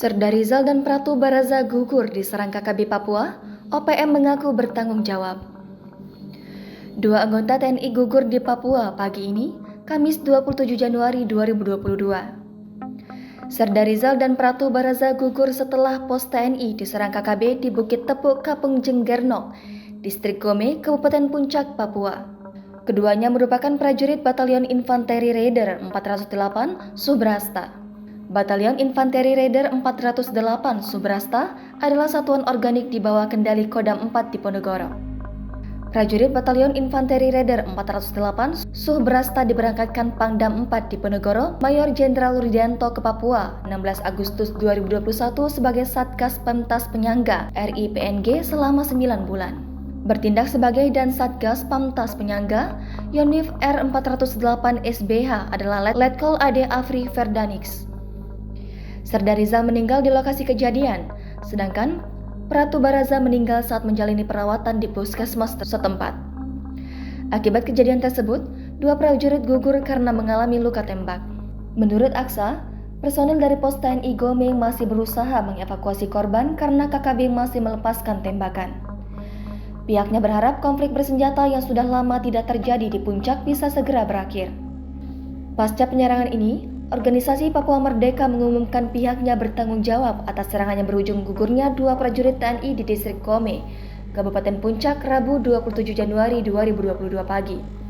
Serda Rizal dan Pratu Baraza gugur diserang KKB Papua, OPM mengaku bertanggung jawab. Dua anggota TNI gugur di Papua pagi ini, Kamis 27 Januari 2022. Serda Rizal dan Pratu Baraza gugur setelah pos TNI diserang KKB di Bukit Tepuk, Kapung Jenggernok, Distrik Gome, Kabupaten Puncak, Papua. Keduanya merupakan prajurit Batalion Infanteri Raider 408 Subrasta. Batalion Infanteri Raider 408 Subrasta adalah satuan organik di bawah kendali Kodam 4 Diponegoro. Prajurit Batalion Infanteri Raider 408 Subrasta diberangkatkan Pangdam 4 Diponegoro Mayor Jenderal Rudianto ke Papua 16 Agustus 2021 sebagai Satgas Pamtas Penyangga RI PNG selama 9 bulan. Bertindak sebagai dan Satgas Pamtas Penyangga, Yonif R408 SBH adalah Letkol AD Afri Verdanix. Serda Rizal meninggal di lokasi kejadian, sedangkan Pratu Baraza meninggal saat menjalani perawatan di puskesmas setempat. Akibat kejadian tersebut, dua prajurit gugur karena mengalami luka tembak. Menurut Aksa, personil dari pos TNI Gome masih berusaha mengevakuasi korban karena KKB masih melepaskan tembakan. Pihaknya berharap konflik bersenjata yang sudah lama tidak terjadi di puncak bisa segera berakhir. Pasca penyerangan ini, Organisasi Papua Merdeka mengumumkan pihaknya bertanggung jawab atas serangan yang berujung gugurnya dua prajurit TNI di Distrik Gome, Kabupaten Puncak, Rabu 27 Januari 2022 pagi.